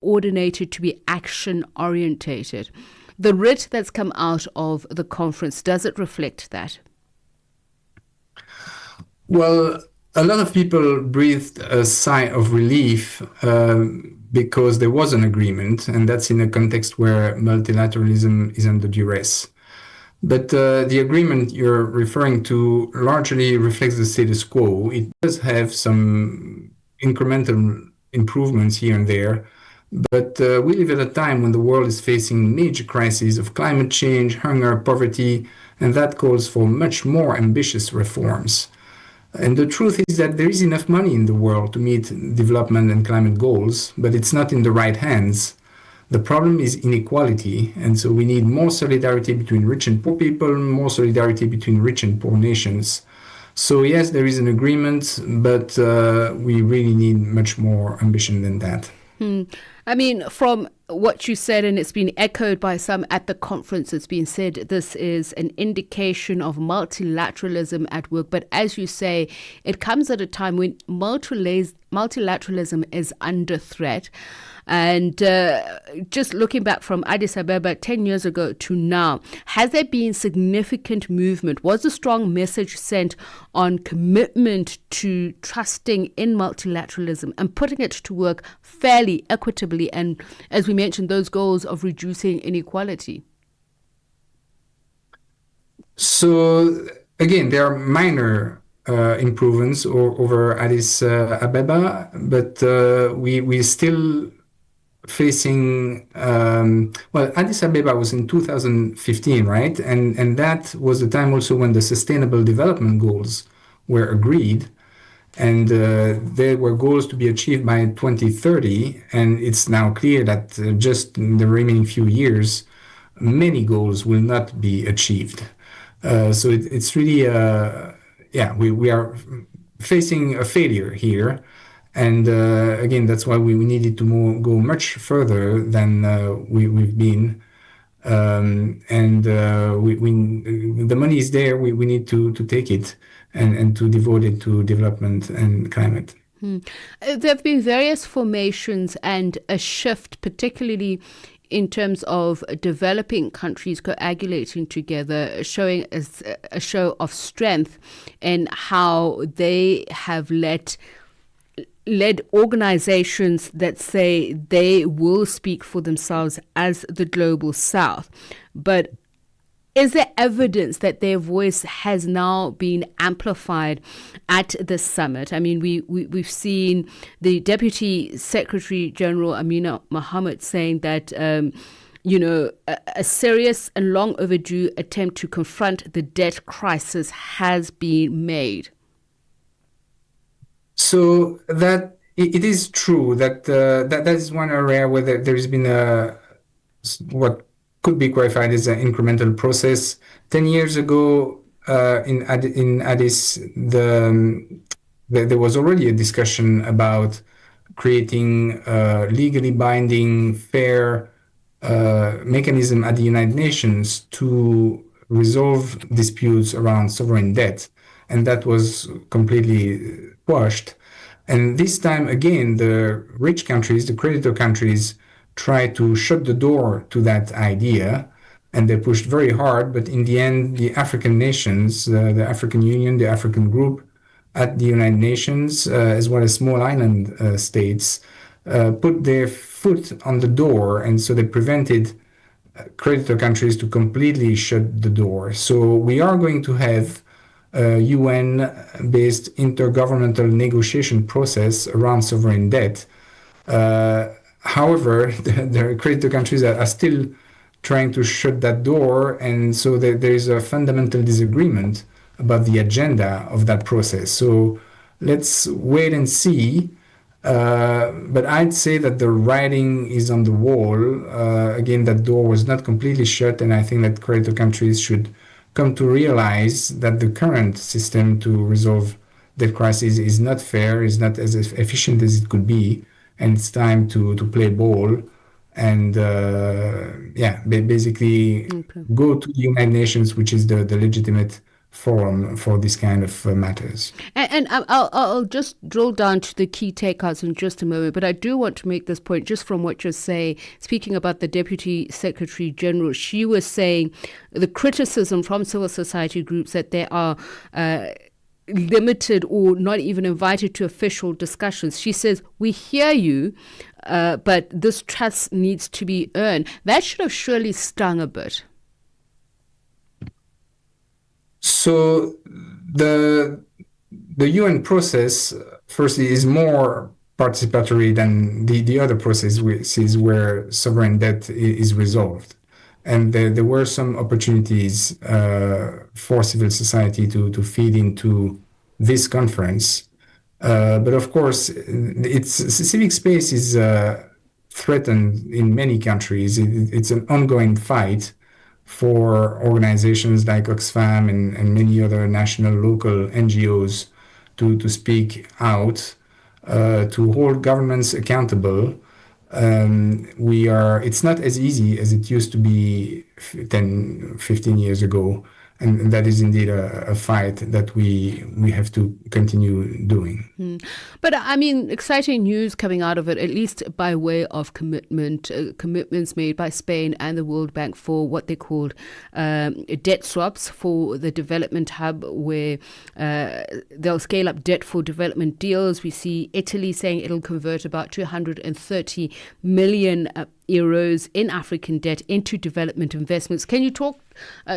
coordinated, to be action orientated. The writ that's come out of the conference, does it reflect that? Well, a lot of people breathed a sigh of relief because there was an agreement, and that's in a context where multilateralism is under duress. But the agreement you're referring to largely reflects the status quo. It does have some incremental improvements here and there, but we live at a time when the world is facing major crises of climate change, hunger, poverty, and that calls for much more ambitious reforms. And the truth is that there is enough money in the world to meet development and climate goals, but it's not in the right hands. The problem is inequality, and so we need more solidarity between rich and poor people, more solidarity between rich and poor nations. So yes, there is an agreement, but we really need much more ambition than that. I mean, from what you said, and it's been echoed by some at the conference, it's been said this is an indication of multilateralism at work. But as you say, it comes at a time when multilateralism is under threat. And just looking back from Addis Ababa 10 years ago to now, has there been significant movement? Was a strong message sent on commitment to trusting in multilateralism and putting it to work fairly, equitably, and as we mentioned, those goals of reducing inequality? So again, there are minor improvements over Addis Ababa, but we still facing Addis Ababa was in 2015, right? And that was the time also when the Sustainable Development Goals were agreed, and there were goals to be achieved by 2030, and it's now clear that just in the remaining few years, many goals will not be achieved. So it's really, we are facing a failure here. And again, that's why we needed to go much further than we've been. The money is there. We need to take it and to devote it to development and climate. There have been various formations and a shift, particularly in terms of developing countries coagulating together, showing a show of strength in how they have led organizations that say they will speak for themselves as the global South. But is there evidence that their voice has now been amplified at this summit? I mean, we've seen the Deputy Secretary General Amina Mohammed saying that a serious and long overdue attempt to confront the debt crisis has been made. So that it is true that that is one area where there's been what could be qualified as an incremental process. 10 years ago, in Addis, there was already a discussion about creating a legally binding, fair mechanism at the United Nations to resolve disputes around sovereign debt, and that was completely quashed. And this time again, the rich countries, the creditor countries, tried to shut the door to that idea, and they pushed very hard. But in the end, the African nations, the African Union, the African Group at the United Nations, as well as small island states, put their foot on the door, and so they prevented creditor countries to completely shut the door. So we are going to have a UN-based intergovernmental negotiation process around sovereign debt. However, the creditor countries are still trying to shut that door, and so there is a fundamental disagreement about the agenda of that process. So let's wait and see. But I'd say that the writing is on the wall. Again, that door was not completely shut, and I think that creditor countries should come to realize that the current system to resolve debt crisis is not fair, is not as efficient as it could be, and it's time to play ball and basically go to the United Nations, which is the legitimate forum for this kind of matters. And I'll just drill down to the key takeouts in just a moment, but I do want to make this point just from what you're saying. Speaking about the Deputy Secretary General, she was saying the criticism from civil society groups that they are limited or not even invited to official discussions. She says, we hear you, but this trust needs to be earned. That should have surely stung a bit. So the UN process, firstly, is more participatory than the other processes where sovereign debt is resolved. And there were some opportunities for civil society to feed into this conference. But of course, civic space is threatened in many countries. It's an ongoing fight for organizations like Oxfam and many other national, local NGOs to speak out, to hold governments accountable. It's not as easy as it used to be 10, 15 years ago. And that is indeed a fight that we have to continue doing. But I mean, exciting news coming out of it, at least by way of commitments made by Spain and the World Bank for what they called debt swaps for the development hub, where they'll scale up debt for development deals. We see Italy saying it'll convert about 230 million euros in African debt into development investments. Can you talk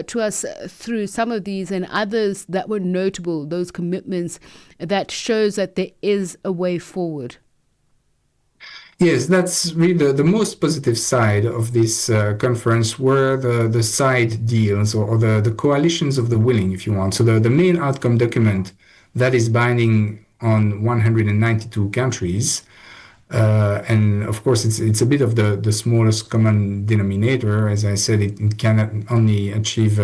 to us through some of these and others that were notable, those commitments that shows that there is a way forward? Yes, that's really the most positive side of this conference were the side deals or the coalitions of the willing, if you want. So the main outcome document that is binding on 192 countries. And of course, it's a bit of the smallest common denominator. As I said, it cannot only achieve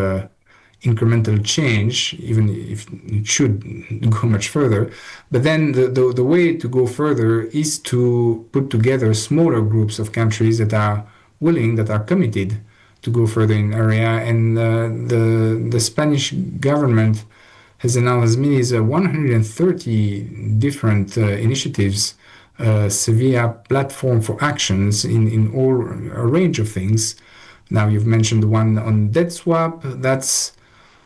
incremental change, even if it should go much further. But then the way to go further is to put together smaller groups of countries that are willing, that are committed to go further in area. And the Spanish government has announced as many as 130 different initiatives. Sevilla platform for actions in all a range of things. Now you've mentioned the one on debt swap.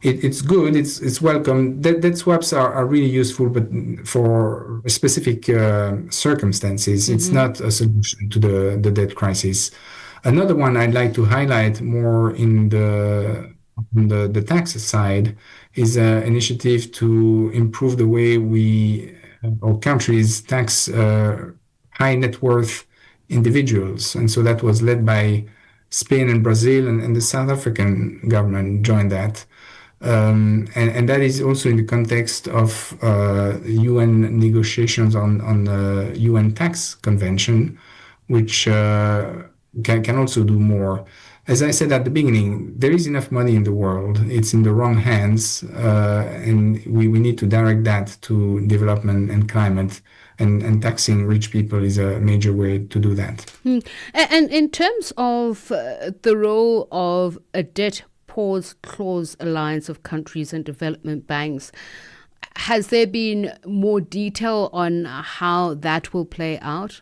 It's good. It's welcome. Debt swaps are really useful, but for specific circumstances, it's not a solution to the debt crisis. Another one I'd like to highlight more on the tax side is an initiative to improve the way or countries tax high net worth individuals. And so that was led by Spain and Brazil, and the South African government joined that. And that is also in the context of UN negotiations on the UN tax convention, which can also do more. As I said at the beginning, there is enough money in the world. It's in the wrong hands, and we need to direct that to development and climate, and taxing rich people is a major way to do that. And in terms of the role of a debt pause clause alliance of countries and development banks, has there been more detail on how that will play out?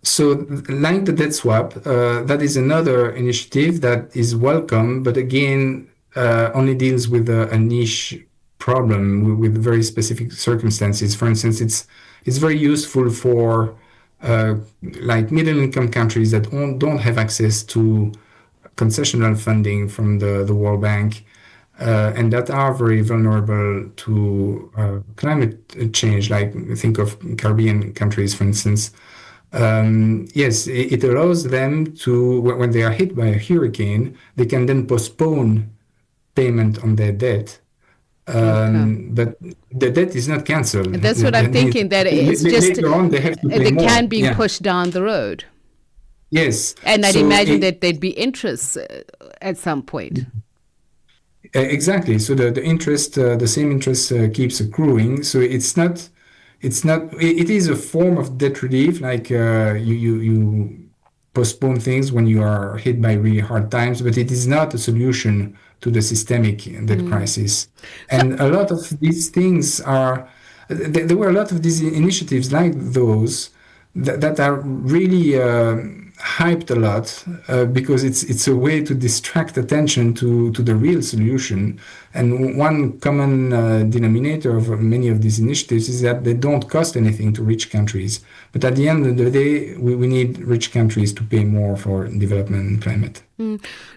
So like the debt swap, that is another initiative that is welcome, but again, only deals with a niche problem with very specific circumstances. For instance, it's very useful for like middle-income countries that don't have access to concessional funding from the World Bank, and that are very vulnerable to climate change, like think of Caribbean countries, for instance. Yes, it allows them to, when they are hit by a hurricane, they can then postpone payment on their debt. But the debt is not canceled. That's what I'm thinking, that it's just later on they have to pay more. Can be pushed down the road. Yes. And I'd imagine that there'd be interest at some point. Exactly. So the interest, the same interest keeps accruing. So it is a form of debt relief, like you postpone things when you are hit by really hard times, but it is not a solution to the systemic debt crisis. So, And a lot of these things are, there were a lot of these initiatives like those that are really hyped a lot because it's a way to distract attention to the real solution. And one common denominator of many of these initiatives is that they don't cost anything to rich countries. But at the end of the day, we need rich countries to pay more for development and climate.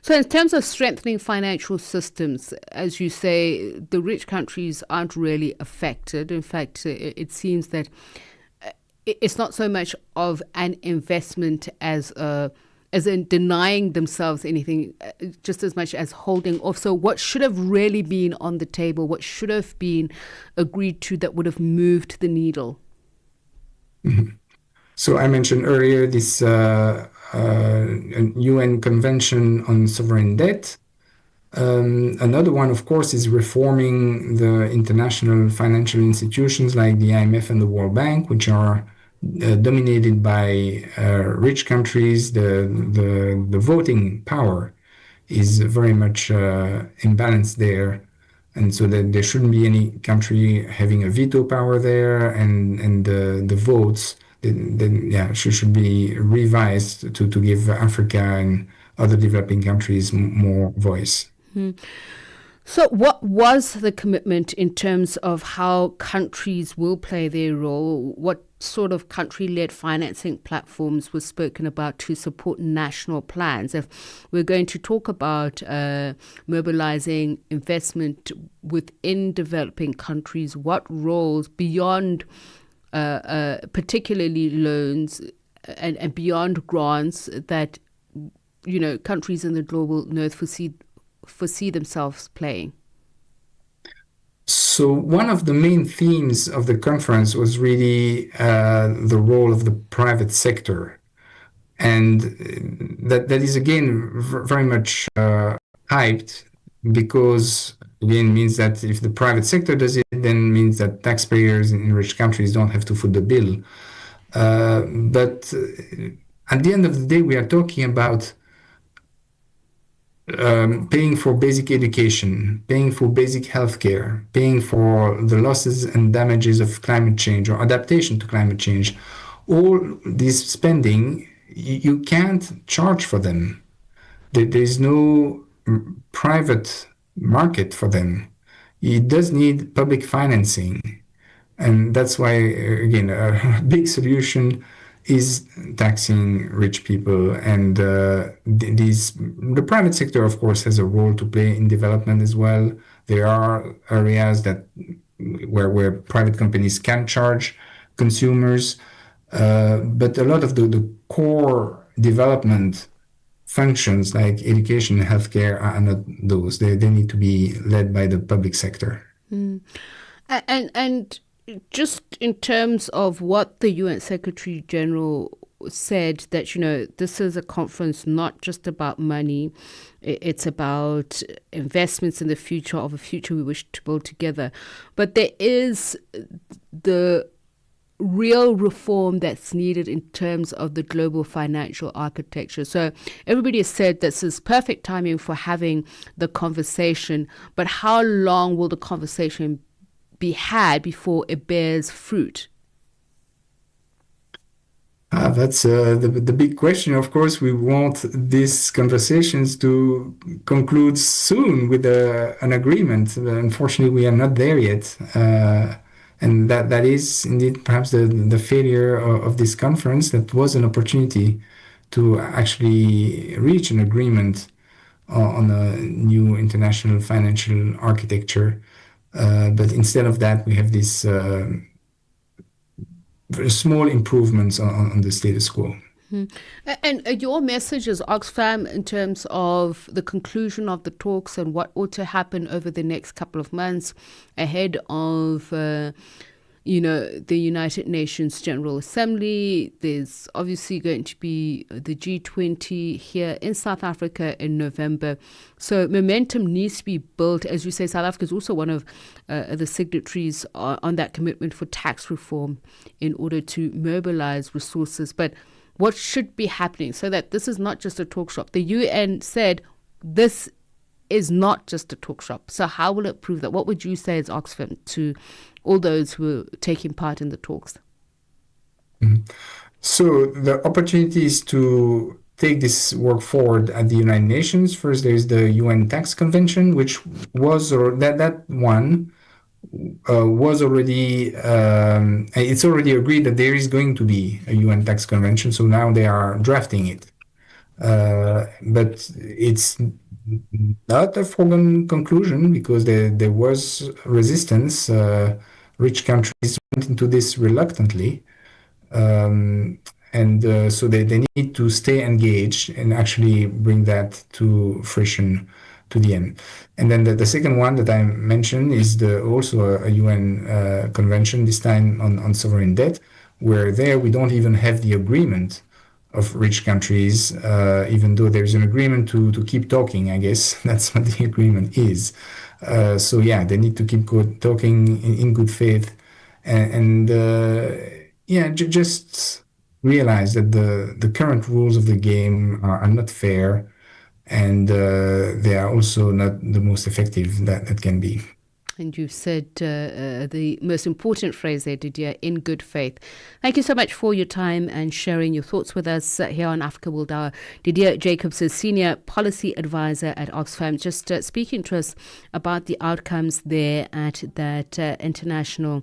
So in terms of strengthening financial systems, as you say, the rich countries aren't really affected. In fact, it seems that it's not so much of an investment as in denying themselves anything, just as much as holding off. So what should have really been on the table, what should have been agreed to that would have moved the needle? Mm-hmm. So I mentioned earlier this UN Convention on Sovereign Debt. Another one, of course, is reforming the international financial institutions like the IMF and the World Bank, which are dominated by rich countries. The voting power is very much imbalanced there. And so that there shouldn't be any country having a veto power there, and the votes should be revised to give Africa and other developing countries more voice. So what was the commitment in terms of how countries will play their role? What sort of country-led financing platforms were spoken about to support national plans? If we're going to talk about mobilizing investment within developing countries, what roles beyond particularly loans and beyond grants that countries in the global north foresee themselves playing? So one of the main themes of the conference was really the role of the private sector, and that is again very much hyped, because again means that if the private sector does it, then means that taxpayers in rich countries don't have to foot the bill. But at the end of the day, we are talking about paying for basic education, paying for basic healthcare, paying for the losses and damages of climate change or adaptation to climate change. All this spending, you can't charge for them. There is no private market for them. It does need public financing. And that's why, again, a big solution is taxing rich people, and the private sector, of course, has a role to play in development as well. There are areas where private companies can charge consumers, but a lot of the core development functions like education and healthcare are not those. They need to be led by the public sector. And just in terms of what the UN Secretary General said, that, this is a conference not just about money, it's about investments in the future of a future we wish to build together. But there is the real reform that's needed in terms of the global financial architecture. So everybody has said this is perfect timing for having the conversation, but how long will the conversation be had before it bears fruit? That's the big question. Of course, we want these conversations to conclude soon with an agreement. Unfortunately, we are not there yet. And that is indeed perhaps the failure of this conference. That was an opportunity to actually reach an agreement on a new international financial architecture. But instead of that, we have these small improvements on the status quo. And your message as Oxfam in terms of the conclusion of the talks and what ought to happen over the next couple of months ahead of the United Nations General Assembly. There's obviously going to be the G20 here in South Africa in November. So momentum needs to be built. As you say, South Africa is also one of the signatories on that commitment for tax reform in order to mobilize resources. But what should be happening so that this is not just a talk shop? The UN said this is not just a talk shop. So how will it prove that? What would you say as Oxfam to all those who are taking part in the talks? So the opportunities to take this work forward at the United Nations. First, there is the UN Tax Convention, which was that one was already it's already agreed that there is going to be a UN Tax Convention. So now they are drafting it, but it's not a foregone conclusion because there was resistance. Rich countries went into this reluctantly. So they need to stay engaged and actually bring that to fruition to the end. And then the second one that I mentioned is also a UN convention, this time on sovereign debt, where there we don't even have the agreement of rich countries, even though there's an agreement to keep talking, I guess. That's what the agreement is. They need to keep talking in good faith just realize that the current rules of the game are not fair, and they are also not the most effective that can be. And you said the most important phrase there, Didier, in good faith. Thank you so much for your time and sharing your thoughts with us here on Africa World Hour. Didier Jacobs is Senior Policy Advisor at Oxfam, just speaking to us about the outcomes there at that International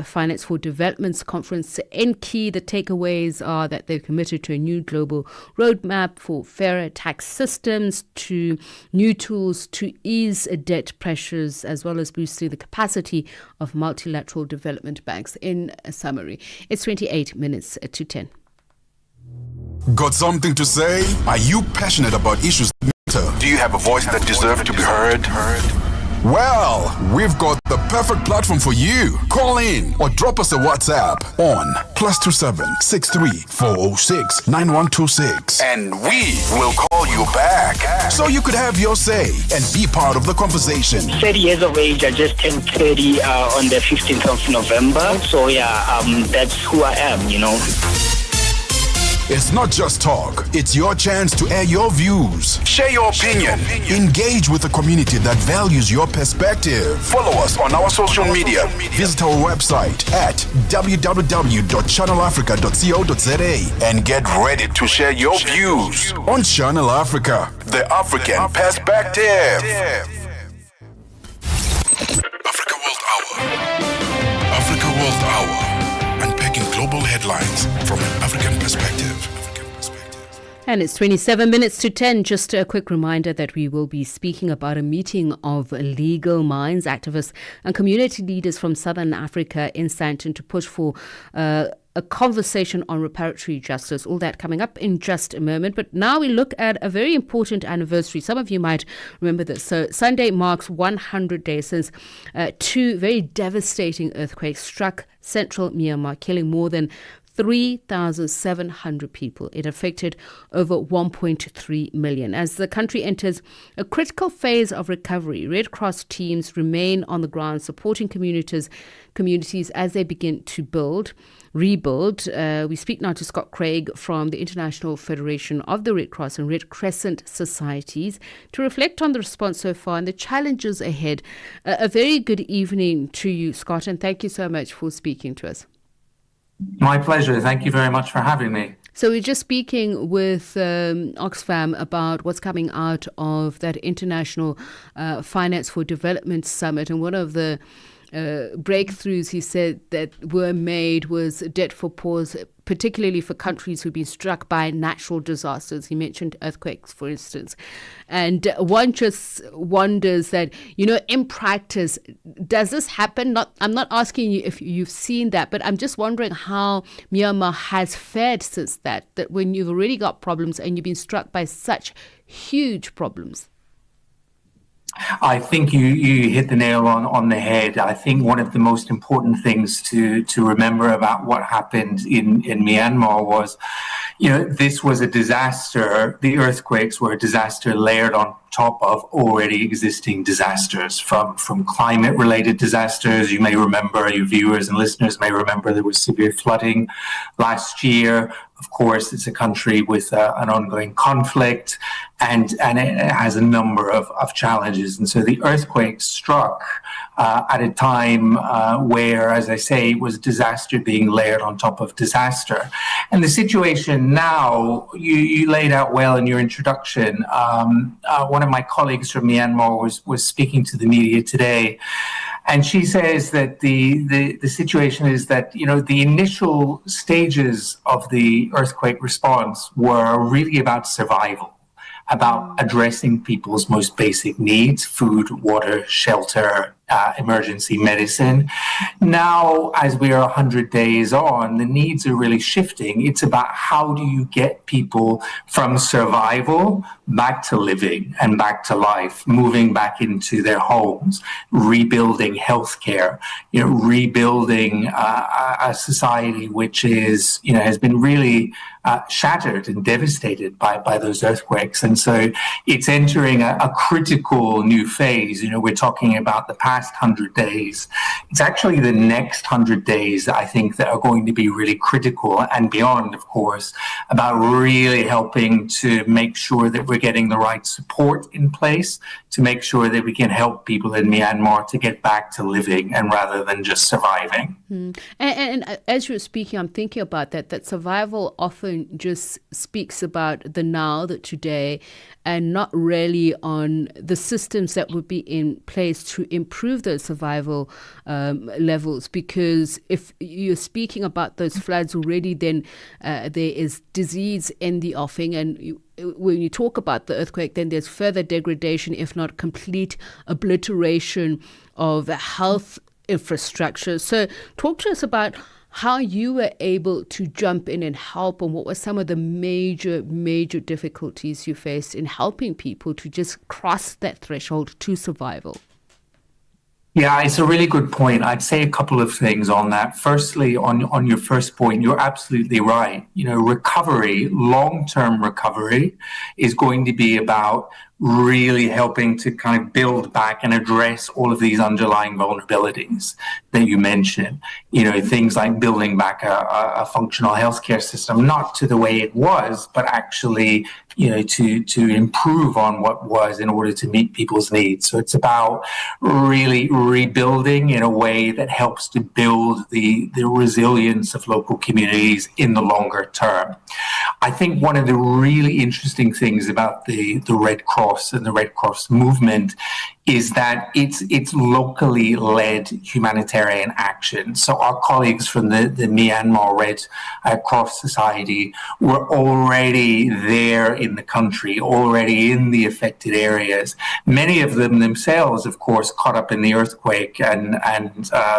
Finance for Development Conference in Key. The takeaways are that they've committed to a new global roadmap for fairer tax systems, to new tools to ease debt pressures, as well as boosting the capacity of multilateral development banks. In a summary, it's 28 minutes to 10. Got something to say? Are you passionate about issues that matter? Do you have a voice that deserves to be heard? Well, we've got the perfect platform for you. Call in or drop us a WhatsApp on +27 63 406 9126, and we will call you back so you could have your say and be part of the conversation. 30 years of age. I just turned 30 on the 15th of November. So that's who I am, you know. It's not just talk, it's your chance to air your views, share your opinion, engage with a community that values your perspective. Follow us on our social media. Visit our website at www.channelafrica.co.za and get ready to share your views on Channel Africa, the African perspective. Africa World Hour. Africa World Hour. Unpacking global headlines from an African perspective. And it's 27 minutes to 10. Just a quick reminder that we will be speaking about a meeting of Legal Minds activists and community leaders from Southern Africa in Sandton to push for a conversation on reparatory justice. All that coming up in just a moment. But now we look at a very important anniversary. Some of you might remember this. So Sunday marks 100 days since two very devastating earthquakes struck central Myanmar, killing more than 3,700 people. It affected over 1.3 million. As the country enters a critical phase of recovery, Red Cross teams remain on the ground supporting communities as they begin to rebuild. We speak now to Scott Craig from the International Federation of the Red Cross and Red Crescent Societies to reflect on the response so far and the challenges ahead. A very good evening to you, Scott, and thank you so much for speaking to us. My pleasure. Thank you very much for having me. So we're just speaking with Oxfam about what's coming out of that International Finance for Development Summit. And one of the breakthroughs he said that were made was debt for pause, particularly for countries who've been struck by natural disasters. He mentioned earthquakes, for instance. And one just wonders that, in practice, does this happen? I'm not asking you if you've seen that, but I'm just wondering how Myanmar has fared since that when you've already got problems and you've been struck by such huge problems. I think you hit the nail on the head. I think one of the most important things to remember about what happened in Myanmar was, this was a disaster. The earthquakes were a disaster layered on top of already existing disasters, from climate-related disasters. You may remember, your viewers and listeners may remember, there was severe flooding last year. Of course, it's a country with an ongoing conflict, and it has a number of challenges. And so the earthquake struck at a time where, as I say, it was disaster being layered on top of disaster. And the situation now, you laid out well in your introduction. One of my colleagues from Myanmar was speaking to the media today, and she says that the situation is that, the initial stages of the earthquake response were really about survival, about addressing people's most basic needs: food, water, shelter, emergency medicine. Now, as we are 100 days on, the needs are really shifting. It's about how do you get people from survival back to living and back to life, moving back into their homes, rebuilding healthcare, rebuilding a society which is, has been really shattered and devastated by those earthquakes. And so it's entering a critical new phase. We're talking about the past 100 days. It's actually the next 100 days that I think that are going to be really critical, and beyond, of course, about really helping to make sure that we're getting the right support in place to make sure that we can help people in Myanmar to get back to living and rather than just surviving. And as you're speaking, I'm thinking about that survival often just speaks about the now, the today, and not really on the systems that would be in place to improve those survival levels. Because if you're speaking about those floods already, then there is disease in the offing, and when you talk about the earthquake, then there's further degradation, if not complete obliteration of health infrastructure. So talk to us about how you were able to jump in and help, and what were some of the major difficulties you faced in helping people to just cross that threshold to survival. Yeah, it's a really good point. I'd say a couple of things on that. Firstly, on your first point, you're absolutely right. Recovery, long-term recovery, is going to be about really helping to kind of build back and address all of these underlying vulnerabilities that you mentioned. Things like building back a functional healthcare system, not to the way it was, but actually, to improve on what was in order to meet people's needs. So it's about really rebuilding in a way that helps to build the resilience of local communities in the longer term. I think one of the really interesting things about the Red Cross and the Red Cross movement is that it's locally led humanitarian action. So our colleagues from the Myanmar Red Cross Society were already there in the country, already in the affected areas. Many of them themselves, of course, caught up in the earthquake and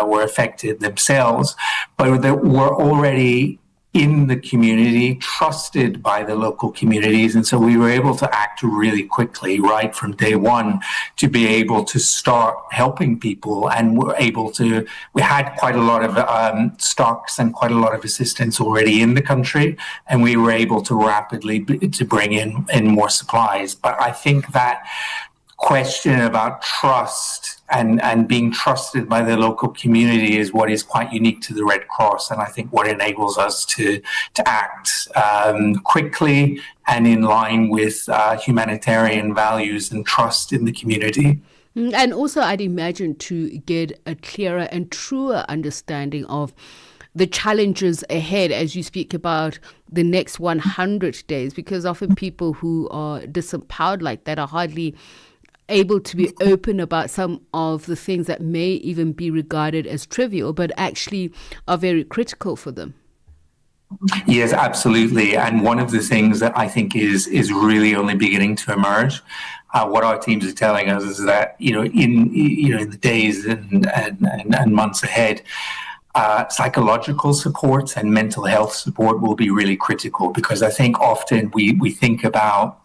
were affected themselves, but they were already in the community, trusted by the local communities. And so we were able to act really quickly, right from day one, to be able to start helping people. And we had quite a lot of stocks and quite a lot of assistance already in the country. And we were able to rapidly to bring in more supplies. But I think that question about trust and being trusted by the local community is what is quite unique to the Red Cross, and I think what enables us to act quickly and in line with humanitarian values and trust in the community. And also, I'd imagine to get a clearer and truer understanding of the challenges ahead as you speak about the next 100 days, because often people who are disempowered like that are hardly able to be open about some of the things that may even be regarded as trivial, but actually are very critical for them. Yes, absolutely. And one of the things that I think is really only beginning to emerge, what our teams are telling us is that, in the days and months ahead, psychological support and mental health support will be really critical, because I think often we think about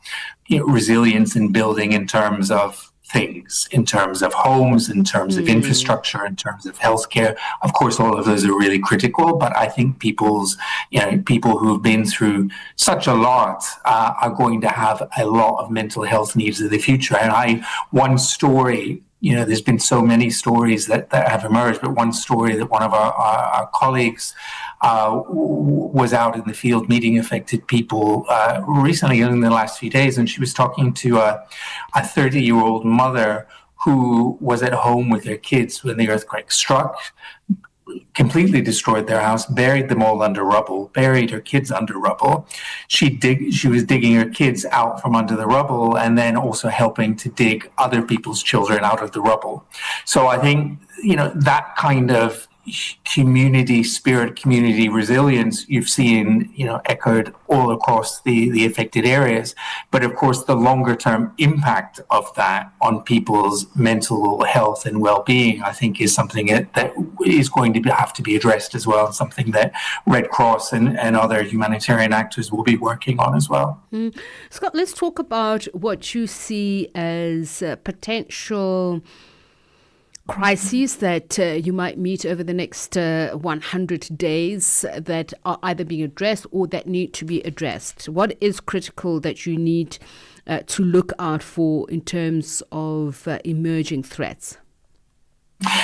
resilience in building in terms of things, in terms of homes, in terms of infrastructure, in terms of healthcare. Of course, all of those are really critical, but I think people who've been through such a lot are going to have a lot of mental health needs in the future. And one story there's been so many stories that have emerged, but one story that one of our colleagues was out in the field meeting affected people recently in the last few days, and she was talking to a 30-year-old mother who was at home with their kids when the earthquake struck, completely destroyed their house, buried them all under rubble, buried her kids under rubble. She was digging her kids out from under the rubble and then also helping to dig other people's children out of the rubble. So I think, that kind of community spirit, community resilience you've seen, echoed all across the affected areas. But of course, the longer term impact of that on people's mental health and well-being, I think, is something that is going to have to be addressed as well, something that Red Cross and other humanitarian actors will be working on as well. Scott, let's talk about what you see as potential crises that you might meet over the next 100 days that are either being addressed or that need to be addressed. What is critical that you need to look out for in terms of emerging threats?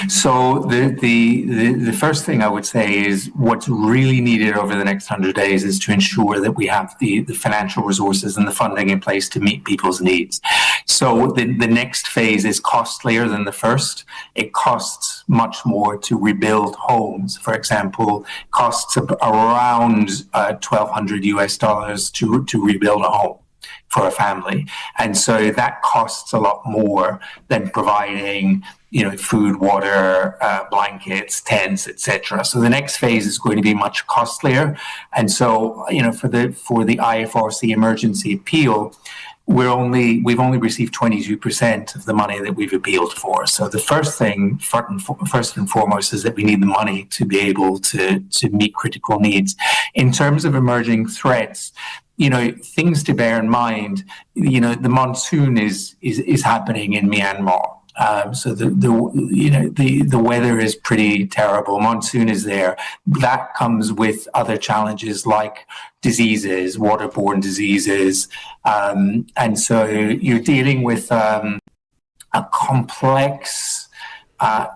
So the first thing I would say is what's really needed over the next 100 days is to ensure that we have the financial resources and the funding in place to meet people's needs. So the next phase is costlier than the first. It costs much more to rebuild homes. For example, costs around $1,200 to rebuild a home for a family. And so that costs a lot more than providing food, water, blankets, tents, etc. So the next phase is going to be much costlier. And so, for the IFRC emergency appeal, we've only received 22% of the money that we've appealed for. So the first thing, first and foremost, is that we need the money to be able to meet critical needs. In terms of emerging threats, things to bear in mind, the monsoon is happening in Myanmar. So the weather is pretty terrible. Monsoon is there. That comes with other challenges like diseases, waterborne diseases. And so you're dealing with a complex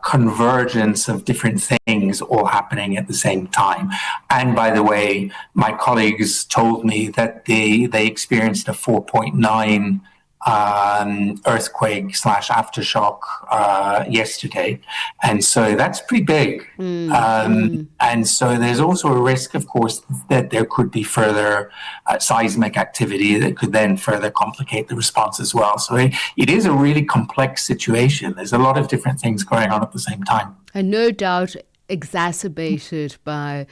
convergence of different things all happening at the same time. And by the way, my colleagues told me that they experienced a 4.9 earthquake / aftershock yesterday, and so that's pretty big. And so there's also a risk, of course, that there could be further seismic activity that could then further complicate the response as well. So it is a really complex situation. There's a lot of different things going on at the same time, and no doubt exacerbated by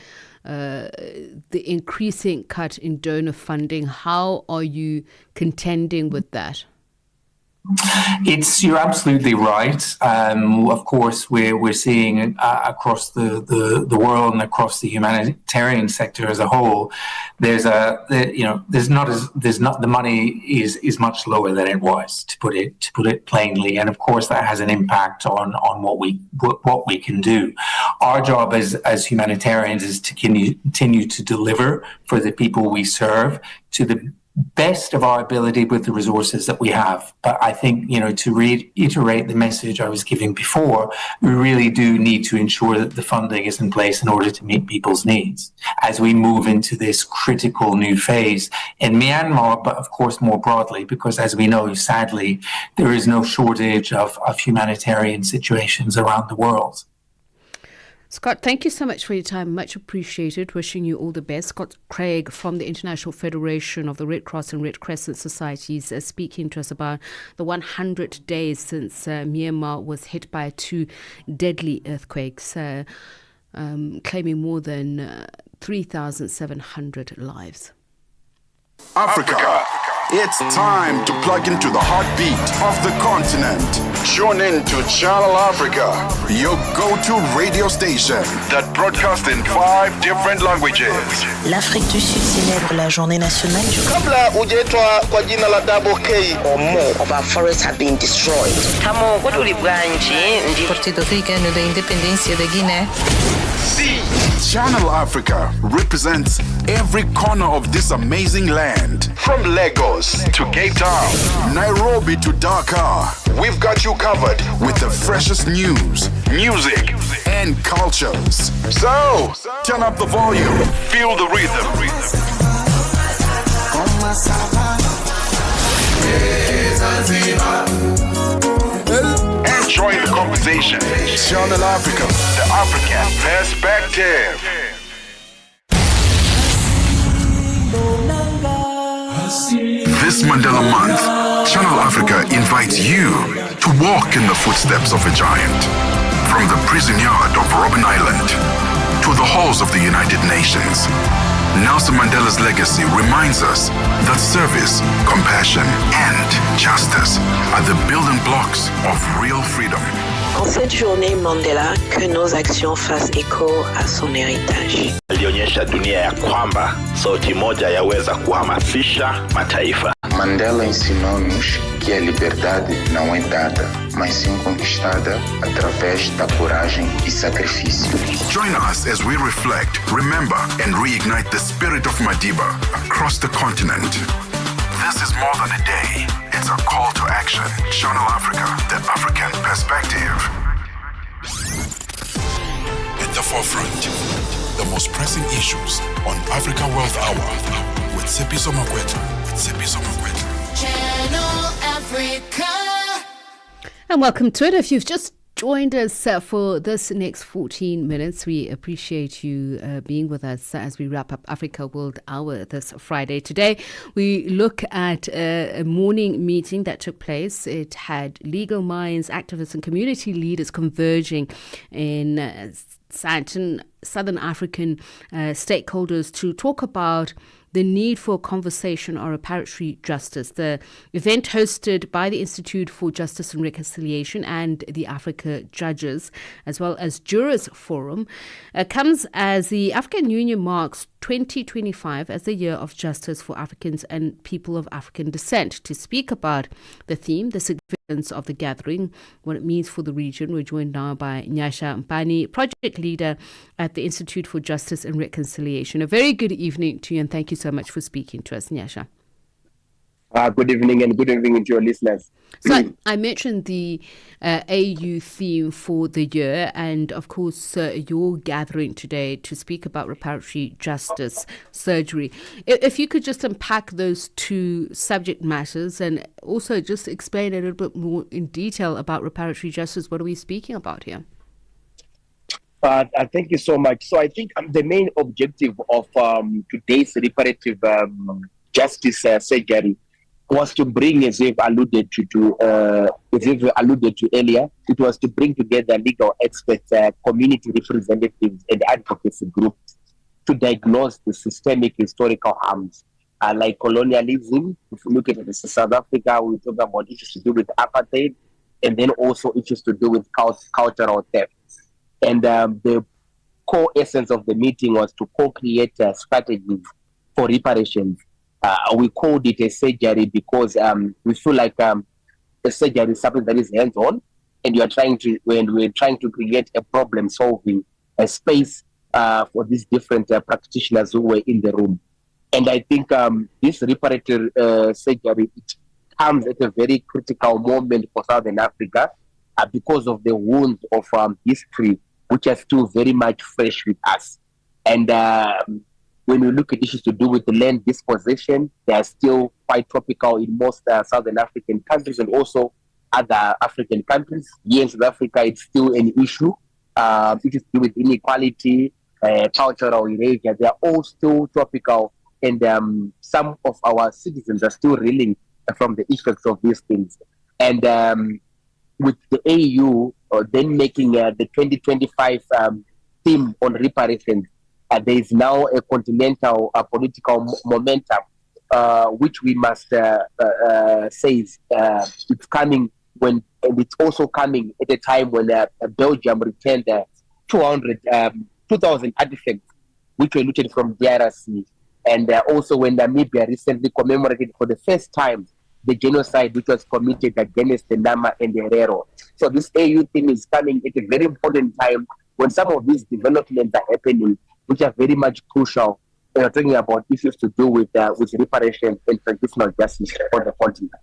the increasing cut in donor funding. How are you contending with that? You're absolutely right. Of course, we're seeing across the world and across the humanitarian sector as a whole, the money is much lower than it was, to put it plainly, and of course that has an impact on what we can do. Our job as humanitarians is to continue to deliver for the people we serve to the best of our ability with the resources that we have. But I think, to reiterate the message I was giving before, we really do need to ensure that the funding is in place in order to meet people's needs as we move into this critical new phase in Myanmar, but of course more broadly, because as we know, sadly, there is no shortage of humanitarian situations around the world. Scott, thank you so much for your time. Much appreciated. Wishing you all the best. Scott Craig from the International Federation of the Red Cross and Red Crescent Societies speaking to us about the 100 days since Myanmar was hit by 2 deadly earthquakes, claiming more than 3,700 lives. Africa. It's time to plug into the heartbeat of the continent. Tune in to Channel Africa, your go-to radio station that broadcasts in 5 different languages. L'Afrique du Sud célèbre la journée nationale du Kabla hujaitwa kwa jina la Double K, or more of our forests have been destroyed. Partido Africano da Independência da Guiné. Si Channel Africa represents every corner of this amazing land. From Lagos to Cape Town, Nairobi to Dakar, we've got you covered with the freshest news, music and cultures. So, turn up the volume. feel the rhythm. Enjoy the conversation. Channel Africa, The African Perspective. This Mandela Month, Channel Africa invites you to walk in the footsteps of a giant. From the prison yard of Robben Island to the halls of the United Nations, Nelson Mandela's legacy reminds us that service, compassion, and justice are the building blocks of real freedom. En cette journée Mandela, que nos actions fassent écho à son héritage. Alionyesha dunia ya kwamba sauti moja yaweza kuhamasisha mataifa. Mandela ensinou-nos que a liberdade não é dada, mas sim conquistada através da coragem e sacrifício. Join us as we reflect, remember, and reignite the spirit of Madiba across the continent. This is more than a day. It's a call to action. Channel Africa, the African perspective. At the forefront, the most pressing issues on Africa World Hour with Tsepiso Makwetla. Channel Africa. And welcome to it. If you've just joined us for this next 14 minutes, we appreciate you being with us as we wrap up Africa World Hour this Friday. Today, we look at a morning meeting that took place. It had legal minds, activists and community leaders converging in Southern African stakeholders to talk about the need for a conversation on reparatory justice. The event, hosted by the Institute for Justice and Reconciliation and the Africa Judges, as well as Jurors Forum, comes as the African Union marks 2025 as the Year of Justice for Africans and People of African Descent. To speak about the theme, the significance of the gathering, what it means for the region, we're joined now by Nyasha Mpani, project leader at the Institute for Justice and Reconciliation. A very good evening to you, and thank you so much for speaking to us, Nyasha. Good evening, and good evening to your listeners. So I mentioned the AU theme for the year, and of course your gathering today to speak about reparatory justice surgery. If you could just unpack those two subject matters and also just explain a little bit more in detail about reparatory justice. What are we speaking about here? Thank you so much. So I think the main objective of today's reparative justice surgery was to bring, as we've alluded to earlier, it was to bring together legal experts, community representatives, and advocacy groups to diagnose the systemic historical harms like colonialism. If you look at it, South Africa, we talk about issues to do with apartheid, and then also issues to do with cultural theft. And the core essence of the meeting was to co-create strategies for reparations. We called it a surgery because we feel like a surgery is something that is hands-on, and we're trying to create a problem-solving space for these different practitioners who were in the room. And I think this reparative surgery, it comes at a very critical moment for Southern Africa because of the wounds of history, which are still very much fresh with us. And when we look at issues to do with the land dispossession, they are still quite topical in most Southern African countries and also other African countries. Here in South Africa, it's still an issue. It is to do with inequality, cultural erasure. They are all still topical, and some of our citizens are still reeling from the effects of these things. And with the AU then making the 2025 theme on reparations, there is now a continental political momentum, which we must say is it's coming when, and it's also coming at a time when Belgium returned 2,000 artifacts which were looted from DRC, and also when Namibia recently commemorated for the first time the genocide which was committed against the Nama and the Herero. So this AU theme is coming at a very important time when some of these developments are happening, which are very much crucial, we're talking about issues to do with reparations and transitional justice on the continent.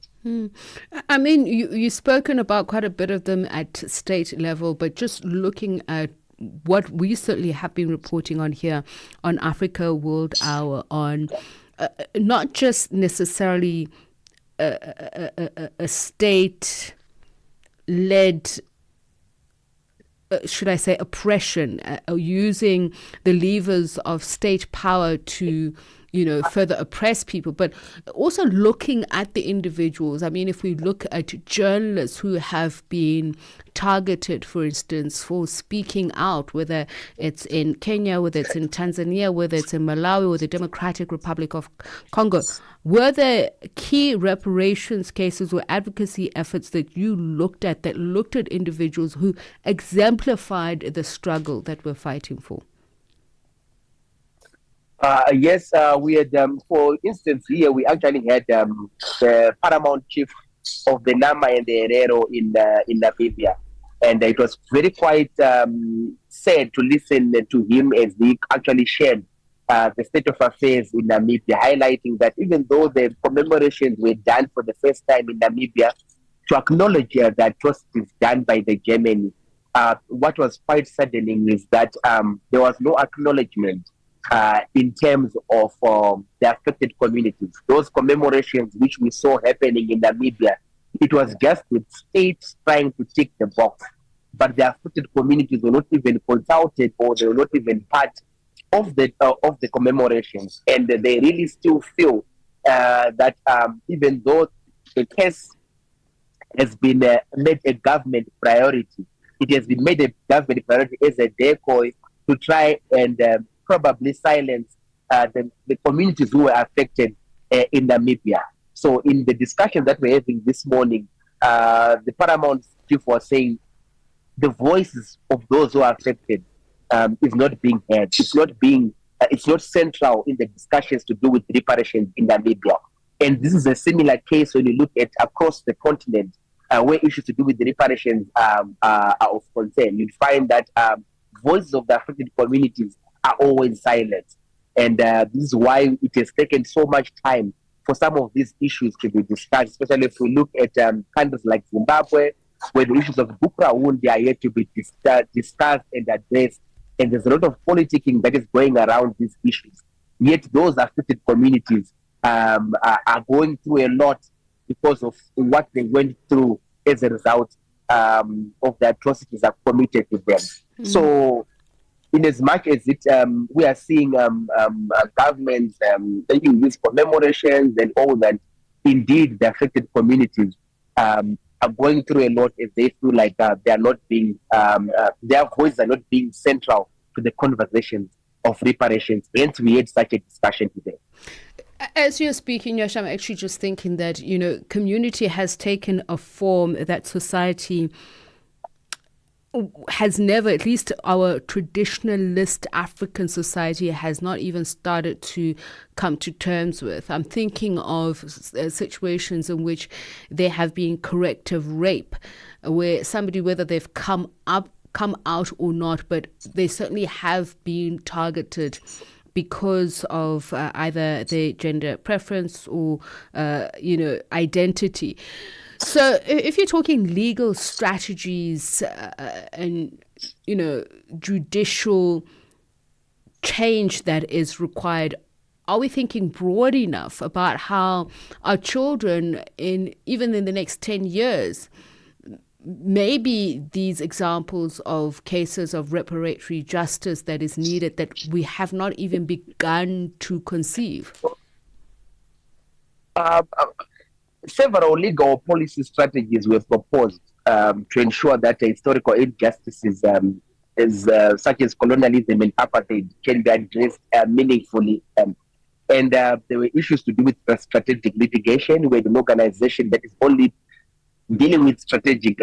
I mean, you've spoken about quite a bit of them at state level, but just looking at what we certainly have been reporting on here on Africa World Hour on not just necessarily a state-led, should I say, oppression, using the levers of state power to, further oppress people, but also looking at the individuals. I mean, if we look at journalists who have been targeted, for instance, for speaking out, whether it's in Kenya, whether it's in Tanzania, whether it's in Malawi or the Democratic Republic of Congo, were there key reparations cases or advocacy efforts that you looked at that looked at individuals who exemplified the struggle that we're fighting for? Yes, we had, for instance, here we actually had the paramount chief of the Nama and the Herero in Namibia. And it was very quite sad to listen to him as he actually shared the state of affairs in Namibia, highlighting that even though the commemorations were done for the first time in Namibia, to acknowledge the atrocities done by the Germany, what was quite saddening is that there was no acknowledgement in terms of the affected communities. Those commemorations which we saw happening in Namibia, it was just with states trying to tick the box, but the affected communities were not even consulted, or they were not even part of the commemorations, and they really still feel that even though the case has been made a government priority, it has been made a government priority as a decoy to try and probably silence the communities who were affected in Namibia. So in the discussion that we're having this morning, the paramount chief was saying the voices of those who are affected is not being heard. It's not central in the discussions to do with reparations in Namibia. And this is a similar case when you look at across the continent, where issues to do with the reparations are of concern. You'd find that voices of the affected communities are always silent. And this is why it has taken so much time for some of these issues to be discussed, especially if we look at countries like Zimbabwe, where the issues of Bukraundi are yet to be discussed and addressed. And there's a lot of politicking that is going around these issues. Yet those affected communities are going through a lot because of what they went through as a result of the atrocities that are committed to them. So, in as much as we are seeing governments taking these commemorations and all that, indeed the affected communities are going through a lot as they feel like they are not being, their voices are not being central to the conversations of reparations. Hence, we had such a discussion today. As you're speaking, Yash, I'm actually just thinking that, community has taken a form that society has never, at least our traditionalist African society, has not even started to come to terms with. I'm thinking of situations in which there have been corrective rape, where somebody, whether they've come out or not, but they certainly have been targeted because of either their gender preference or, identity. So if you're talking legal strategies and, judicial change that is required, are we thinking broad enough about how our children, even in the next 10 years, maybe these examples of cases of reparatory justice that is needed that we have not even begun to conceive? Several legal policy strategies were proposed to ensure that historical injustices such as colonialism and apartheid can be addressed meaningfully. And there were issues to do with strategic litigation, with an organization that is only dealing with strategic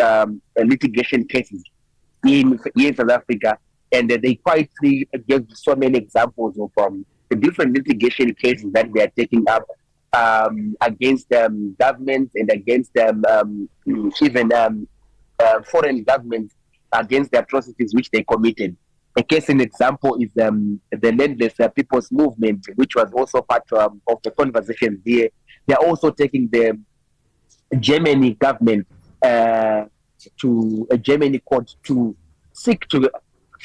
litigation cases in South Africa. And they quietly gave so many examples of the different litigation cases that they are taking up against governments and against even foreign governments against the atrocities which they committed. A case in example is the Landless People's Movement, which was also part of the conversation here. They are also taking the Germany government to a Germany court to seek to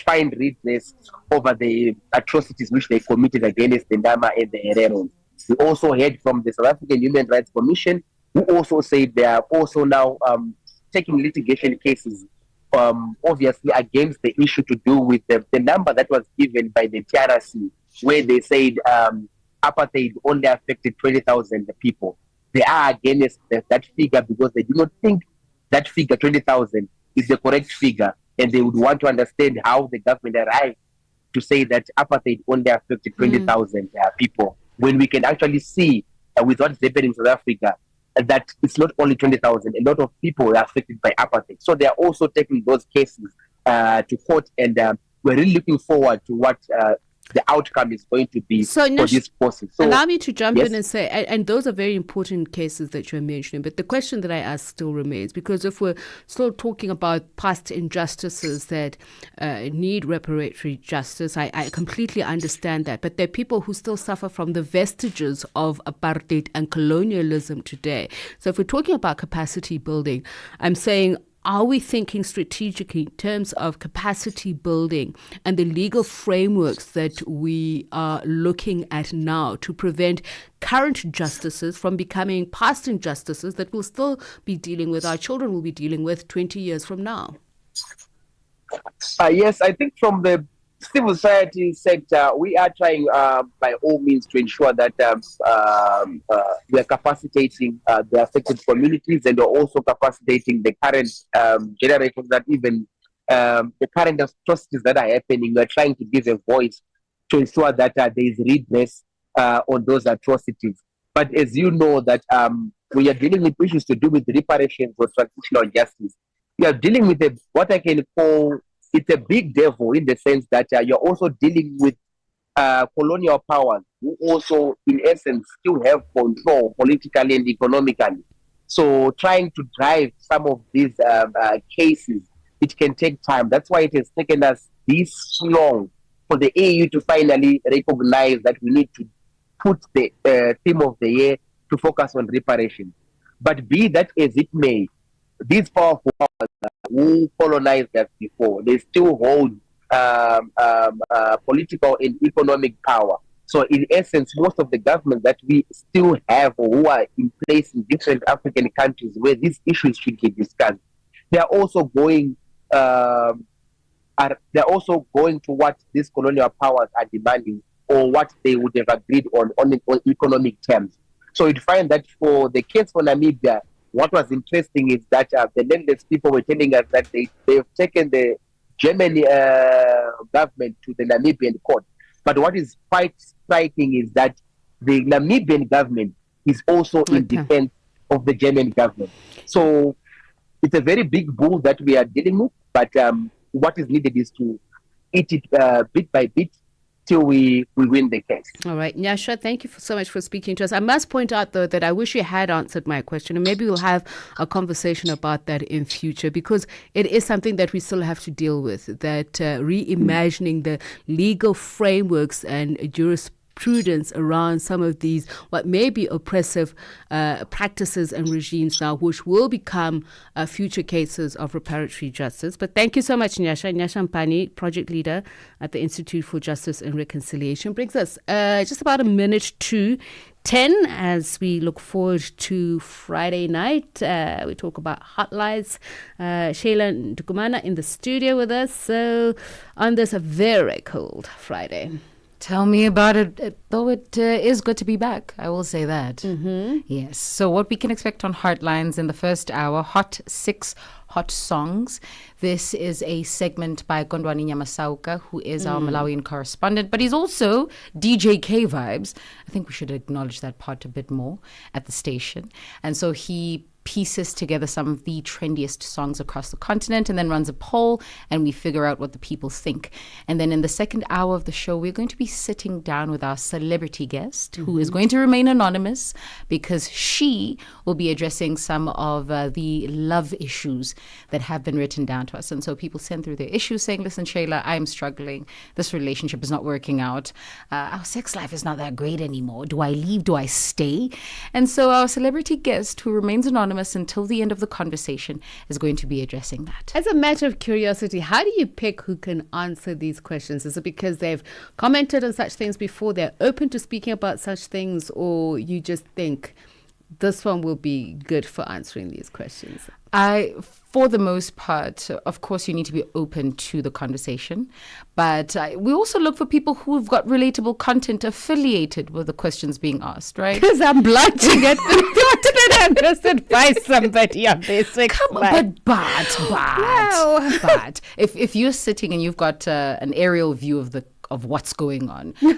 find redress over the atrocities which they committed against the Nama and the Herero. We also heard from the South African Human Rights Commission, who also said they are also now taking litigation cases, obviously against the issue to do with the number that was given by the TRC, where they said apartheid only affected 20,000 people. They are against that figure because they do not think that figure, 20,000, is the correct figure, and they would want to understand how the government arrived to say that apartheid only affected 20,000 people, when we can actually see with what's happening in South Africa that it's not only 20,000, a lot of people are affected by apartheid. So they are also taking those cases to court, and we're really looking forward to what the outcome is going to be for this process. So, allow me to jump in and say, and those are very important cases that you're mentioning, but the question that I ask still remains, because if we're still talking about past injustices that need reparatory justice, I completely understand that, but there are people who still suffer from the vestiges of apartheid and colonialism today. So if we're talking about capacity building, I'm saying, are we thinking strategically in terms of capacity building and the legal frameworks that we are looking at now to prevent current justices from becoming past injustices that we'll still be dealing with, our children will be dealing with 20 years from now? Yes, I think from the civil society sector, we are trying by all means to ensure that we are capacitating the affected communities, and we're also capacitating the current generations that even the current atrocities that are happening. We're trying to give a voice to ensure that there is redress on those atrocities. But as you know, that we are dealing with issues to do with reparations or transitional justice. We are dealing with what I can call, it's a big devil, in the sense that you're also dealing with colonial powers who also, in essence, still have control politically and economically. So trying to drive some of these cases, it can take time. That's why it has taken us this long for the AU to finally recognize that we need to put the theme of the year to focus on reparation. But be that as it may, these powerful powers who colonized us before, they still hold political and economic power. So in essence, most of the governments that we still have or who are in place in different African countries where these issues should be discussed, they are also going to what these colonial powers are demanding, or what they would have agreed on economic terms. So you'd find that for the case for Namibia, what was interesting is that the landless people were telling us that they've taken the German government to the Namibian court. But what is quite striking is that the Namibian government is also in defense of the German government. So it's a very big bull that we are dealing with, but what is needed is to eat it bit by bit till we win the case. All right. Nyasha, thank you so much for speaking to us. I must point out, though, that I wish you had answered my question, and maybe we'll have a conversation about that in future, because it is something that we still have to deal with, that reimagining the legal frameworks and jurisprudence around some of these, what may be oppressive practices and regimes now, which will become future cases of reparatory justice. But thank you so much, Nyasha. Nyasha Mpani, project leader at the Institute for Justice and Reconciliation, brings us just about a minute to 10 as we look forward to Friday night. We talk about hotlines. Shayla Ndukumana in the studio with us. So on this very cold Friday. Tell me about it, though it is good to be back. I will say that. Mm-hmm. Yes. So what we can expect on Hotlines in the first hour, Hot 6 Hot Songs. This is a segment by Gondwani Nyamasauka, who is our Malawian correspondent, but he's also DJ K Vibes. I think we should acknowledge that part a bit more at the station. And so he pieces together some of the trendiest songs across the continent and then runs a poll, and we figure out what the people think. And then in the second hour of the show, we're going to be sitting down with our celebrity guest, who is going to remain anonymous because she will be addressing some of the love issues that have been written down to us. And so people send through their issues saying, listen, Shayla, I'm struggling. This relationship is not working out. Our sex life is not that great anymore. Do I leave? Do I stay? And so our celebrity guest, who remains anonymous until the end of the conversation, is going to be addressing that. As a matter of curiosity, how do you pick who can answer these questions? Is it because they've commented on such things before, they're open to speaking about such things, or you just think this one will be good for answering these questions? For the most part, of course, you need to be open to the conversation. But we also look for people who've got relatable content affiliated with the questions being asked, right? Because I'm blushing at the thought that I'm just advise somebody on this. Come on, but if you're sitting and you've got an aerial view of what's going on, no.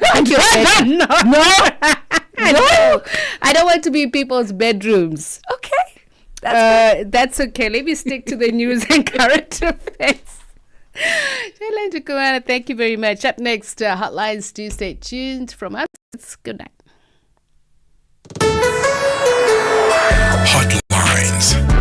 I don't want to be in people's bedrooms. Okay. That's okay. Let me stick to the news and current affairs. Shayla Ndukumana, thank you very much. Up next, Hotlines. Do stay tuned from us. Good night. Hotlines.